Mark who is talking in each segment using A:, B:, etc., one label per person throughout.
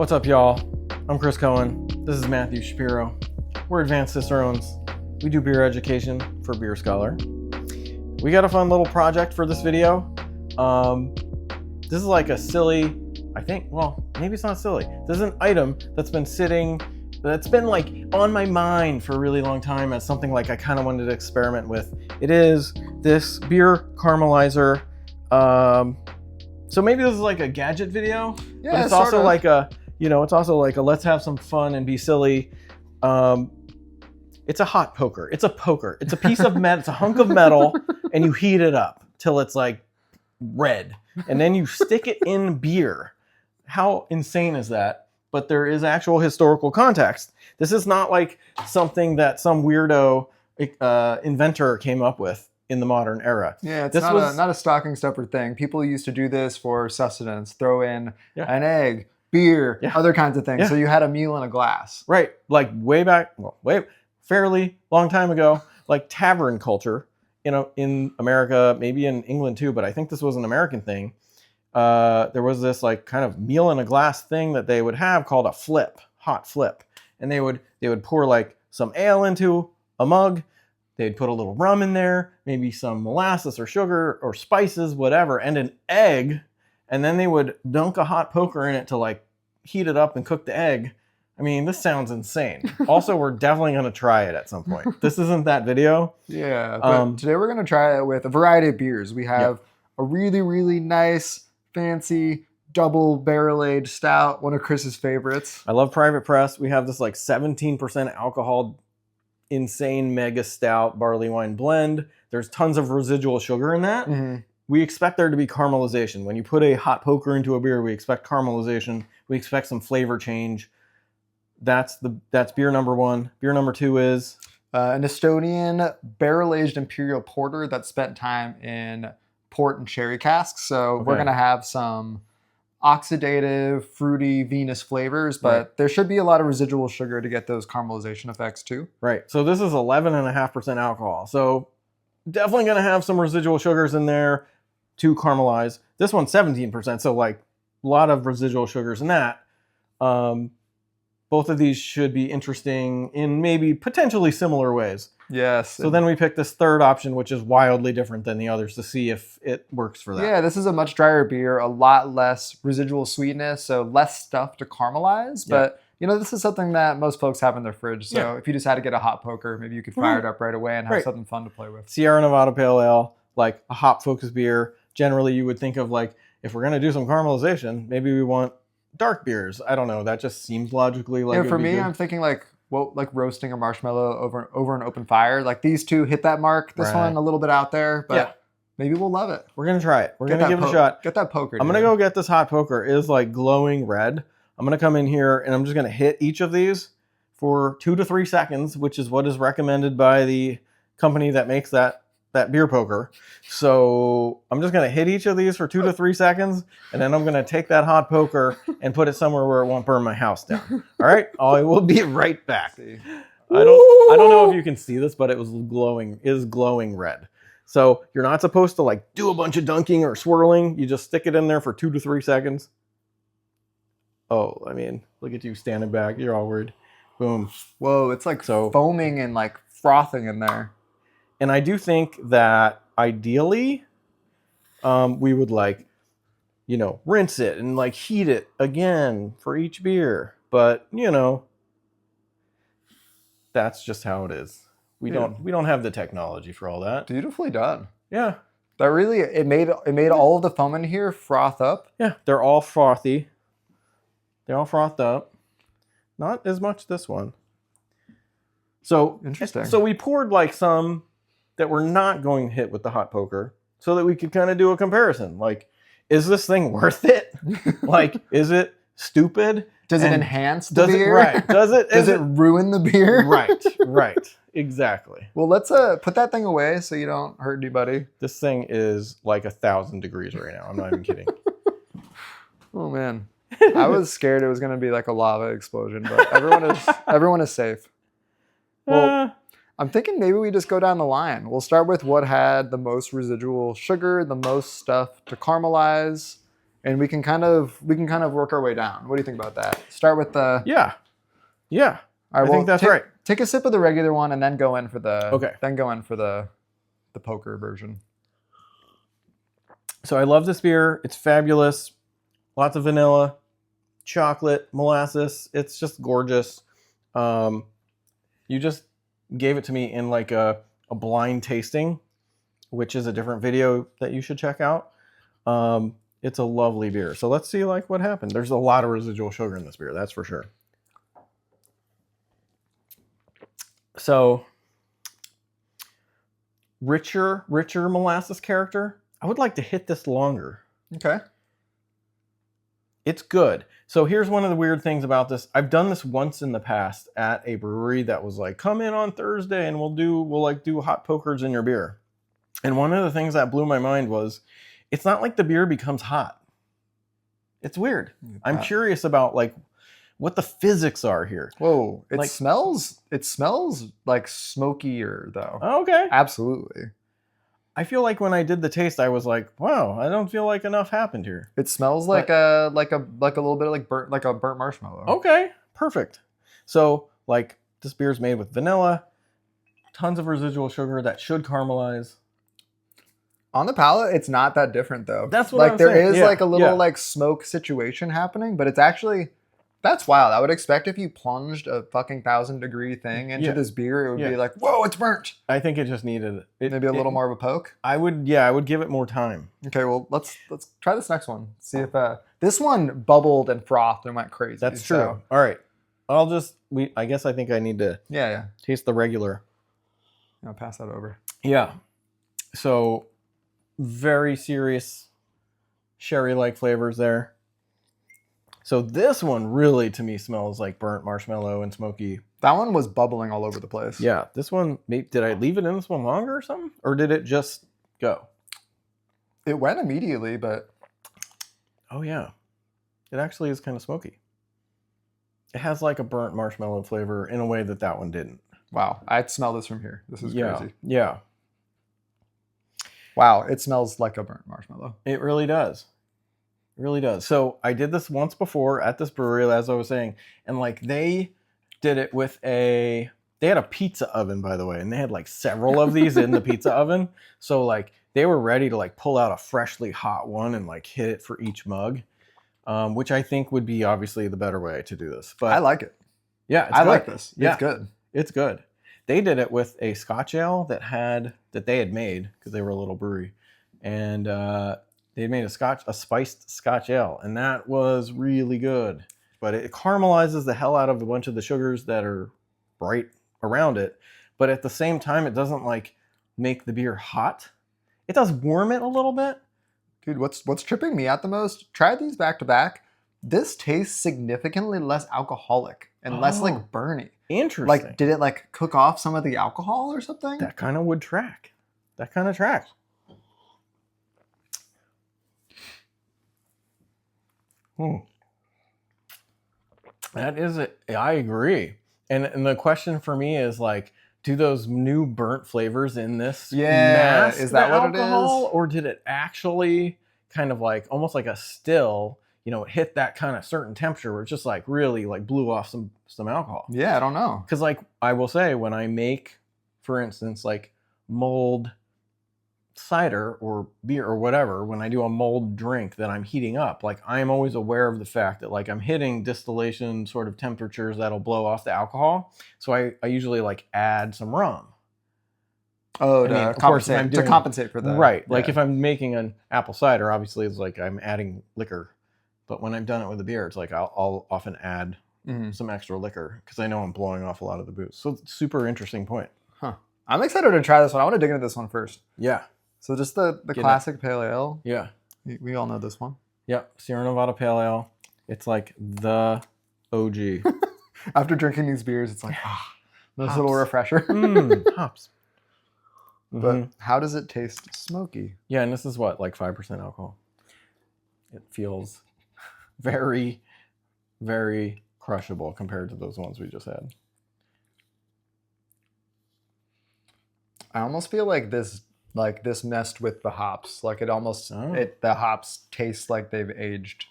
A: What's up, y'all? I'm Chris Cohen. This is Matthew Shapiro. We're advanced Cicerones. We do beer education for Beer Scholar. We got a fun little project for this video. This is like a silly, maybe it's not silly. This is an item that's been like on my mind for a really long time as something like I kind of wanted to experiment with. It is this beer caramelizer. So maybe this is like a gadget video,
B: yeah,
A: but it's also like a let's have some fun and be silly. It's a hot poker. It's a poker. It's a piece of metal. It's a hunk of metal, and you heat it up till it's like red, and then you stick it in beer. How insane is that? But there is actual historical context. This is not like something that some weirdo inventor came up with in the modern era.
B: Yeah, it's not a stocking stuffer thing. People used to do this for sustenance, throw in an egg, beer, other kinds of things. So you had a meal in a glass.
A: Right, like fairly long time ago, like tavern culture, in America, maybe in England too, but I think this was an American thing. There was this like kind of meal in a glass thing that they would have called a hot flip. And they would pour like some ale into a mug. They'd put a little rum in there, maybe some molasses or sugar or spices, whatever, and an egg. And then they would dunk a hot poker in it to like heat it up and cook the egg. I mean, this sounds insane. Also, we're definitely going to try it at some point. This isn't that video.
B: Yeah, but today we're going to try it with a variety of beers. We have a really, really nice, fancy, double barrel-aged stout, one of Chris's favorites.
A: I love Private Press. We have this like 17% alcohol, insane mega stout barley wine blend. There's tons of residual sugar in that. Mm-hmm. We expect there to be caramelization. When you put a hot poker into a beer, we expect caramelization. We expect some flavor change. That's beer number one. Beer number two is
B: an Estonian barrel-aged imperial porter that spent time in port and sherry casks. So we're going to have some oxidative, fruity, vinous flavors, but there should be a lot of residual sugar to get those caramelization effects too.
A: Right. So this is 11.5% alcohol. So definitely going to have some residual sugars in there to caramelize. This one's 17%. So like a lot of residual sugars in that. Both of these should be interesting in maybe potentially similar ways.
B: Yes.
A: So then we pick this third option, which is wildly different than the others, to see if it works for that.
B: Yeah, this is a much drier beer, a lot less residual sweetness, so less stuff to caramelize. But, this is something that most folks have in their fridge. So if you just had to get a hot poker, maybe you could fire it up right away and have something fun to play with.
A: Sierra Nevada Pale Ale, like a hop-focused beer. Generally, you would think of like, if we're going to do some caramelization, maybe we want dark beers. I don't know. That just seems logically like.
B: Yeah, for me, I'm thinking like roasting a marshmallow over an open fire. Like these two hit that mark. This one a little bit out there, but maybe we'll love it.
A: We're gonna try it. We're gonna give it a shot.
B: Get that poker.
A: I'm gonna go get this hot poker. It is like glowing red. I'm gonna come in here and I'm just gonna hit each of these for 2 to 3 seconds, which is what is recommended by the company that makes that beer poker. So I'm just going to hit each of these for 2 to 3 seconds, and then I'm going to take that hot poker and put it somewhere where it won't burn my house down. All right? I will be right back. I don't know if you can see this, but it is glowing red. So you're not supposed to like do a bunch of dunking or swirling. You just stick it in there for 2 to 3 seconds. Oh, I mean, look at you standing back. You're all worried. Boom.
B: Whoa, it's like foaming and like frothing in there.
A: And I do think that ideally, we would like, rinse it and like heat it again for each beer. But that's just how it is. We don't have the technology for all that.
B: Beautifully done.
A: Yeah.
B: That really it made all of the foam in here froth up.
A: Yeah, they're all frothy. They're all frothed up. Not as much this one. So
B: interesting. So
A: we poured like some that we're not going to hit with the hot poker so that we could kind of do a comparison. Like, is this thing worth it? Like, is it stupid?
B: Does it enhance the beer?
A: Right. Does
B: it ruin the beer?
A: Right. Exactly.
B: Well, let's put that thing away so you don't hurt anybody.
A: This thing is like 1,000 degrees right now. I'm not even kidding.
B: Oh, man. I was scared it was going to be like a lava explosion, but everyone is safe. Well, I'm thinking maybe we just go down the line. We'll start with what had the most residual sugar, the most stuff to caramelize, And we can kind of work our way down. What do you think about that? Start with the
A: Yeah. Yeah.
B: All right,
A: I think that's right.
B: Take a sip of the regular one and then go in for the the poker version.
A: So I love this beer. It's fabulous. Lots of vanilla, chocolate, molasses. It's just gorgeous. You just gave it to me in like a blind tasting, which is a different video that you should check out. It's a lovely beer. So let's see like what happened. There's a lot of residual sugar in this beer, that's for sure. So richer molasses character. I would like to hit this longer.
B: Okay.
A: It's good. So here's one of the weird things about this. I've done this once in the past at a brewery that was like, come in on Thursday and we'll do hot pokers in your beer. And one of the things that blew my mind was it's not like the beer becomes hot. It's weird. I'm curious about like what the physics are here.
B: Whoa, it
A: like,
B: smells like smokier though.
A: Okay.
B: Absolutely.
A: I feel like when I did the taste, I was like, wow, I don't feel like enough happened here.
B: It smells like a little bit of burnt marshmallow.
A: Okay, perfect. So like this beer is made with vanilla, tons of residual sugar that should caramelize.
B: On the palate, it's not that different though.
A: That's what I'm saying.
B: There is like a little like smoke situation happening, but it's actually that's wild. I would expect if you plunged a fucking 1,000-degree thing into this beer, it would be like, whoa, it's burnt.
A: I think it just needed
B: maybe a little more of a poke.
A: I would give it more time.
B: Okay, well let's try this next one. See if this one bubbled and frothed and went crazy.
A: That's true. So. All right, I think I need to taste the regular.
B: I'll pass that over.
A: Yeah. So very serious sherry-like flavors there. So this one really, to me, smells like burnt marshmallow and smoky.
B: That one was bubbling all over the place.
A: Yeah, this one, did I leave it in this one longer or something? Or did it just go?
B: It went immediately, but...
A: Oh, yeah. It actually is kind of smoky. It has like a burnt marshmallow flavor in a way that one didn't.
B: Wow, I'd smell this from here. This is crazy.
A: Yeah.
B: Wow, it smells like a burnt marshmallow.
A: It really does. It really does. So I did this once before at this brewery, as I was saying, and like they did it with they had a pizza oven, by the way, and they had like several of these in the pizza oven. So like they were ready to like pull out a freshly hot one and like hit it for each mug, which I think would be obviously the better way to do this. But
B: I like it.
A: Yeah,
B: I like this. It's good.
A: It's good. They did it with a Scotch ale that they had made because they were a little brewery, and they made a spiced Scotch ale, and that was really good. But it caramelizes the hell out of a bunch of the sugars that are right around it. But at the same time, it doesn't like make the beer hot. It does warm it a little bit.
B: Dude, what's tripping me out the most? Try these back to back. This tastes significantly less alcoholic and less like burny.
A: Interesting.
B: Like, did it like cook off some of the alcohol or something?
A: That kind of would track. That kind of tracks. That is it. I agree. And the question for me is like, do those new burnt flavors in this mask
B: is that what
A: alcohol,
B: it is?
A: or did it actually kind of like almost like a still, it hit that kind of certain temperature where it just like really like blew off some alcohol?
B: Yeah, I don't know.
A: Because like I will say, when I make, for instance, like mulled cider or beer or whatever, when I do a mulled drink that I'm heating up, like I'm always aware of the fact that like I'm hitting distillation sort of temperatures that'll blow off the alcohol. So I usually like add some rum.
B: Oh, to compensate for that.
A: Right. Yeah. Like if I'm making an apple cider, obviously it's like I'm adding liquor. But when I've done it with a beer, it's like I'll often add some extra liquor because I know I'm blowing off a lot of the booze. So super interesting point.
B: Huh. I'm excited to try this one. I want to dig into this one first.
A: Yeah.
B: So just the classic pale ale.
A: Yeah.
B: We all know this one.
A: Yep. Sierra Nevada Pale Ale. It's like the OG.
B: After drinking these beers, it's like, nice little refresher.
A: Hops.
B: But how does it taste smoky?
A: Yeah, and this is what, like 5% alcohol. It feels very, very crushable compared to those ones we just had.
B: I almost feel like this like this messed with the hops. Like it almost the hops taste like they've aged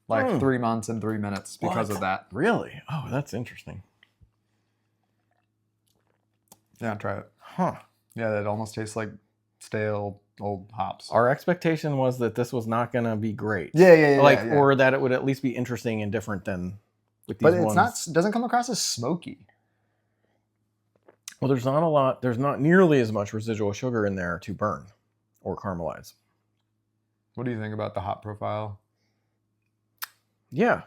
B: like 3 months and 3 minutes because of that.
A: Really? Oh, that's interesting.
B: Yeah, try it.
A: Huh.
B: Yeah, it almost tastes like stale old hops.
A: Our expectation was that this was not going to be great.
B: Yeah.
A: Or that it would at least be interesting and different than with these ones.
B: But it doesn't come across as smoky.
A: Well, there's not nearly as much residual sugar in there to burn or caramelize.
B: What do you think about the hop profile?
A: Yeah.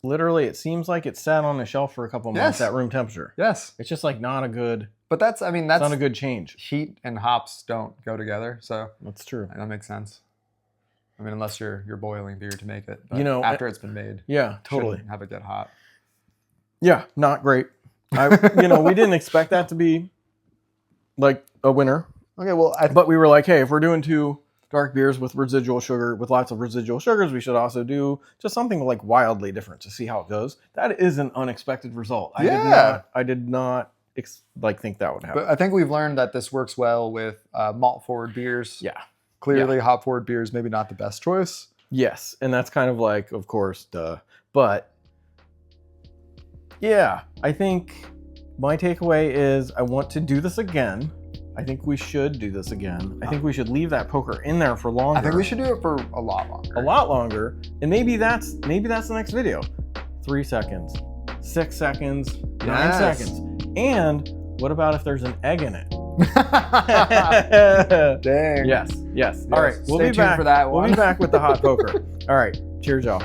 A: Literally, it seems like it sat on the shelf for a couple months at room temperature.
B: Yes.
A: It's just like not a good...
B: But that's
A: not a good change.
B: Heat and hops don't go together, so...
A: That's true.
B: That makes sense. I mean, unless you're boiling beer to make it. But after it's been made.
A: Yeah, totally.
B: Have it get hot.
A: Yeah, not great. We didn't expect that to be like a winner.
B: Okay, well...
A: But we were like, hey, if we're doing 2 dark beers with residual sugar, with lots of residual sugars, we should also do just something like wildly different to see how it goes. That is an unexpected result. I did not think that would happen.
B: But I think we've learned that this works well with malt forward beers.
A: Yeah.
B: Clearly, hop forward beers maybe not the best choice.
A: Yes, and that's kind of like, of course, duh. But yeah, I think my takeaway is I want to do this again. I think we should do this again. I think we should leave that poker in there for longer.
B: I think we should do it for a lot longer.
A: A lot longer. And maybe that's the next video. 3 seconds, 6 seconds, 9 seconds. And what about if there's an egg in it?
B: Dang.
A: Yes. All right. We'll be back
B: for that one.
A: We'll be back with the hot poker. All right. Cheers, y'all.